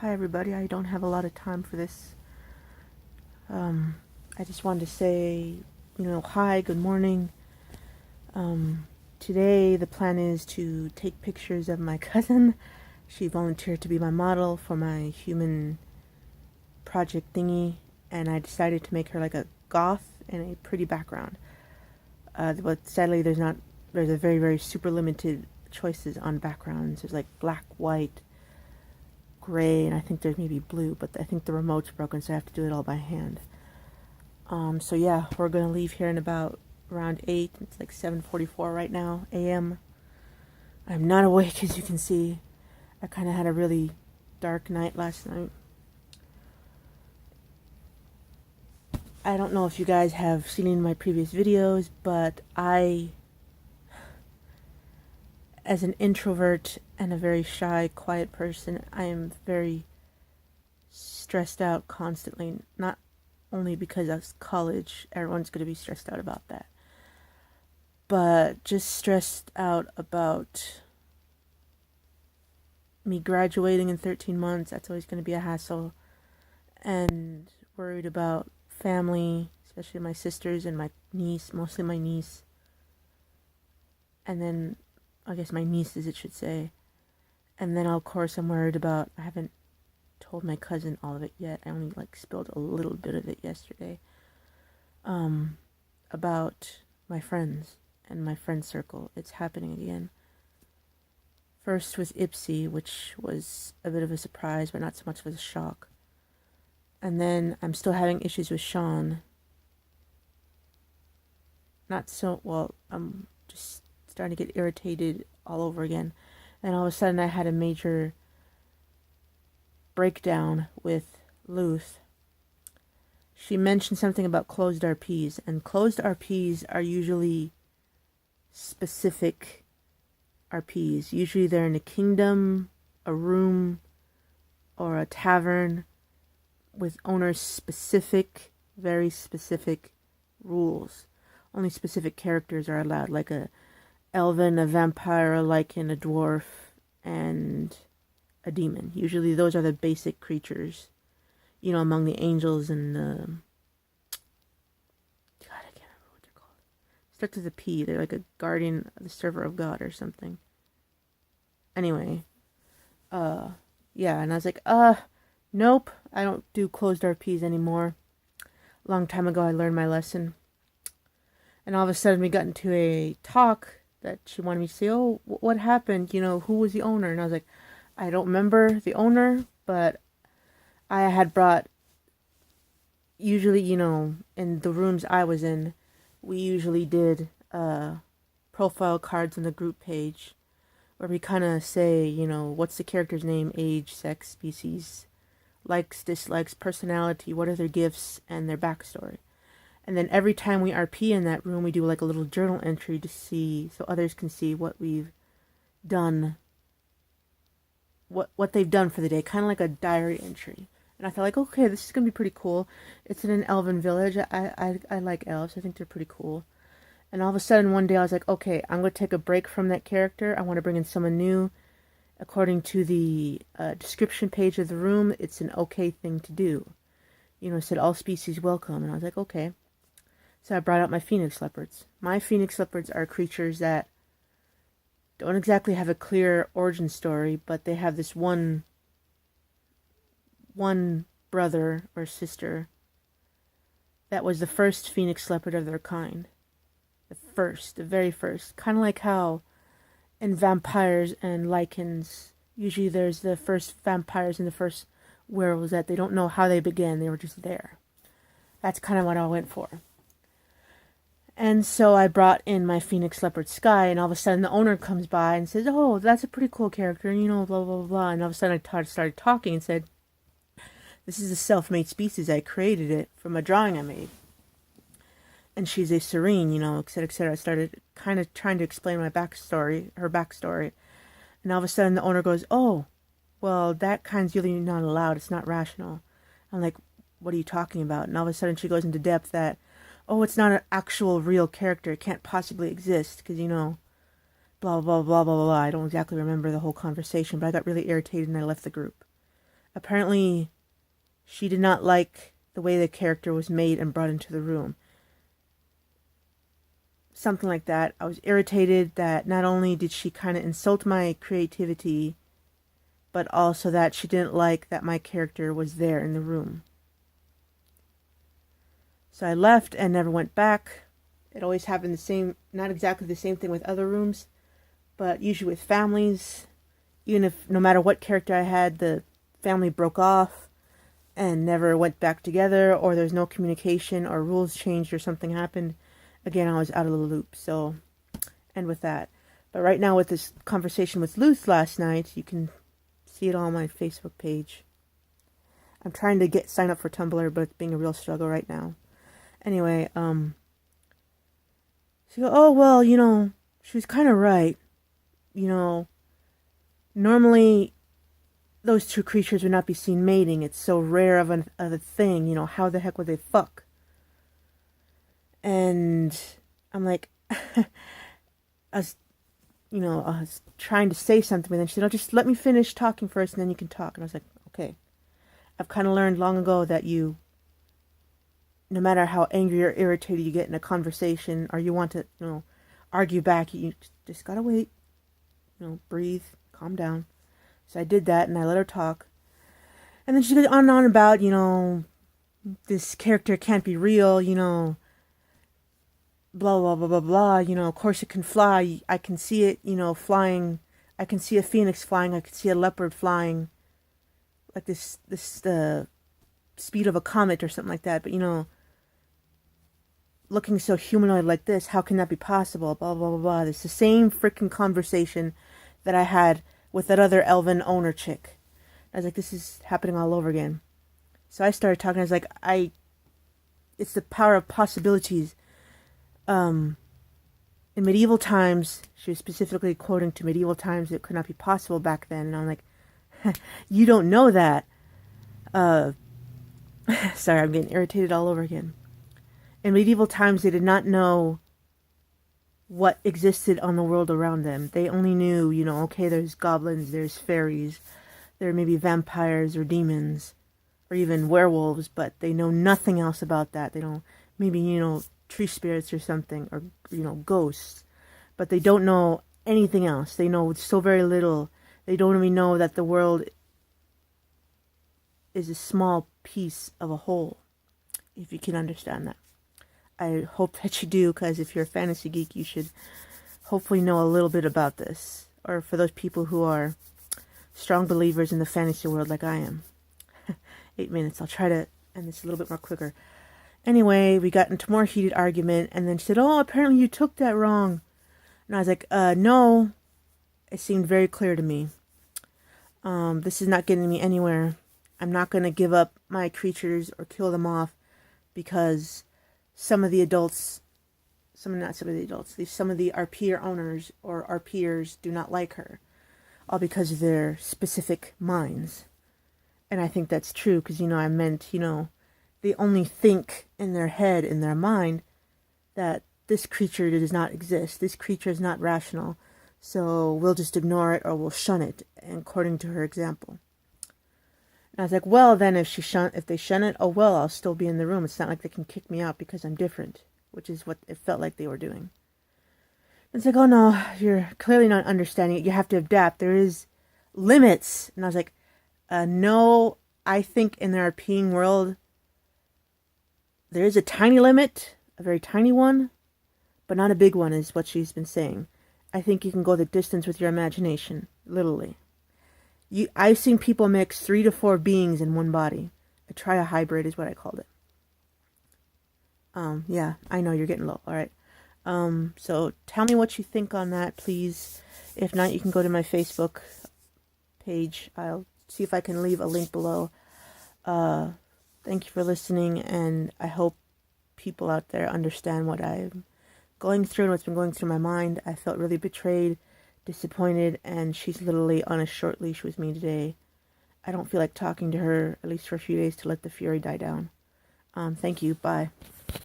Hi everybody, I don't have a lot of time for this. I just wanted to say, hi, good morning. Today the plan is to take pictures of my cousin. She volunteered to be my model for my human project thingy, and I decided to make her like a goth and a pretty background. But sadly there's a very, very super limited choices on backgrounds. There's like black, white, gray, and I think there's maybe blue, but I think the remote's broken, so I have to do it all by hand. So yeah, we're gonna leave here in about around 8. It's like 7:44 right now, a.m. I'm not awake, as you can see. I kind of had a really dark night last night. I don't know if you guys have seen in my previous videos, but as an introvert and a very shy, quiet person, I am very stressed out constantly. Not only because of college, everyone's going to be stressed out about that, but just stressed out about me graduating in 13 months. That's always going to be a hassle. And worried about family, especially my sisters and my niece, mostly my niece. And then, I guess my nieces, it should say. And then, of course, I'm worried about, I haven't told my cousin all of it yet. I only spilled a little bit of it yesterday. About my friends and my friend circle. It's happening again. First with Ipsy, which was a bit of a surprise, but not so much of a shock. And then I'm still having issues with Sean. Not so, well, I'm just starting to get irritated all over again. And all of a sudden I had a major breakdown with Luth. She mentioned something about closed RPs, and closed RPs are usually specific RPs. Usually they're in a kingdom, a room, or a tavern with owners specific, very specific rules. Only specific characters are allowed, like a elven, a vampire, a lycan, a dwarf, and a demon. Usually those are the basic creatures, among the angels and the... God, I can't remember what they're called. Starts with a P. They're like a guardian of the server of God or something. Anyway, yeah, and I was like, nope, I don't do closed RPs anymore. A long time ago I learned my lesson. And all of a sudden we got into a talk that she wanted me to say, oh, what happened? Who was the owner? And I was like, I don't remember the owner, but I had brought, usually, in the rooms I was in, we usually did profile cards on the group page where we kind of say, what's the character's name, age, sex, species, likes, dislikes, personality, what are their gifts, and their backstory. And then every time we RP in that room, we do like a little journal entry to see, so others can see what we've done, what they've done for the day, kind of like a diary entry. And I thought, like, okay, this is going to be pretty cool. It's in an elven village. I like elves. I think they're pretty cool. And all of a sudden, one day, I was like, okay, I'm going to take a break from that character. I want to bring in someone new. According to the description page of the room, it's an okay thing to do. It said all species welcome. And I was like, okay. So I brought out my phoenix leopards. My phoenix leopards are creatures that don't exactly have a clear origin story, but they have this one brother or sister that was the first phoenix leopard of their kind. The very first. Kind of like how in vampires and lycans, usually there's the first vampires and the first werewolves that they don't know how they began, they were just there. That's kind of what I went for. And so I brought in my phoenix leopard Sky, and all of a sudden the owner comes by and says, oh, that's a pretty cool character, and blah, blah, blah. And all of a sudden I started talking and said, this is a self-made species. I created it from a drawing I made. And she's a serene, etc., etc. I started kind of trying to explain her backstory. And all of a sudden the owner goes, oh, well, that kind's really not allowed. It's not rational. I'm like, what are you talking about? And all of a sudden she goes into depth that, oh, it's not an actual real character. It can't possibly exist because, blah, blah, blah, blah, blah, blah. I don't exactly remember the whole conversation, but I got really irritated and I left the group. Apparently, she did not like the way the character was made and brought into the room. Something like that. I was irritated that not only did she kind of insult my creativity, but also that she didn't like that my character was there in the room. So I left and never went back. It always happened the same, not exactly the same thing with other rooms, but usually with families. Even if, no matter what character I had, the family broke off and never went back together, or there's no communication, or rules changed, or something happened. Again, I was out of the loop. So, end with that. But right now, with this conversation with Luth last night, you can see it all on my Facebook page. I'm trying to sign up for Tumblr, but it's being a real struggle right now. Anyway, she goes, oh, well, she was kind of right. Normally, those two creatures would not be seen mating. It's so rare of a thing. How the heck would they fuck? And I'm like, I was trying to say something, but then she said, oh, just let me finish talking first, and then you can talk. And I was like, okay. I've kind of learned long ago that no matter how angry or irritated you get in a conversation, or you want to, argue back, you just gotta wait, breathe, calm down. So I did that, and I let her talk. And then she goes on and on about, this character can't be real, blah, blah, blah, blah, blah, of course it can fly. I can see it, flying. I can see a phoenix flying. I can see a leopard flying. Like this speed of a comet or something like that. But, looking so humanoid like this, how can that be possible? Blah, blah, blah, blah. It's the same freaking conversation that I had with that other elven owner chick. I was like, this is happening all over again. So I started talking. I was like, it's the power of possibilities. In medieval times, she was specifically quoting to medieval times, it could not be possible back then. And I'm like, you don't know that. Sorry, I'm getting irritated all over again. In medieval times, they did not know what existed on the world around them. They only knew, okay, there's goblins, there's fairies, there may be vampires or demons, or even werewolves, but they know nothing else about that. They don't, maybe, tree spirits or something, or, ghosts, but they don't know anything else. They know so very little. They don't even know that the world is a small piece of a whole, if you can understand that. I hope that you do, because if you're a fantasy geek, you should hopefully know a little bit about this. Or for those people who are strong believers in the fantasy world like I am. 8 minutes. I'll try to end this a little bit more quicker. Anyway, we got into more heated argument, and then she said, oh, apparently you took that wrong. And I was like, no. It seemed very clear to me. This is not getting me anywhere. I'm not going to give up my creatures or kill them off because some of the RPer owners or RPers do not like her, all because of their specific minds. And I think that's true, because, I meant, they only think in their head, in their mind, that this creature does not exist. This creature is not rational, so we'll just ignore it or we'll shun it, according to her example. And I was like, well, then if they shun it, oh well, I'll still be in the room. It's not like they can kick me out because I'm different, which is what it felt like they were doing. And it's like, oh no, you're clearly not understanding it. You have to adapt. There is limits. And I was like, no, I think in the RPing world, there is a tiny limit, a very tiny one, but not a big one, is what she's been saying. I think you can go the distance with your imagination, literally. I've seen people mix 3 to 4 beings in one body. A tri-hybrid is what I called it. Yeah, I know you're getting low. All right. So tell me what you think on that, please. If not, you can go to my Facebook page. I'll see if I can leave a link below. Thank you for listening, and I hope people out there understand what I'm going through and what's been going through my mind. I felt really betrayed, disappointed, and she's literally on a short leash with me today. I don't feel like talking to her, at least for a few days, to let the fury die down. Thank you. Bye.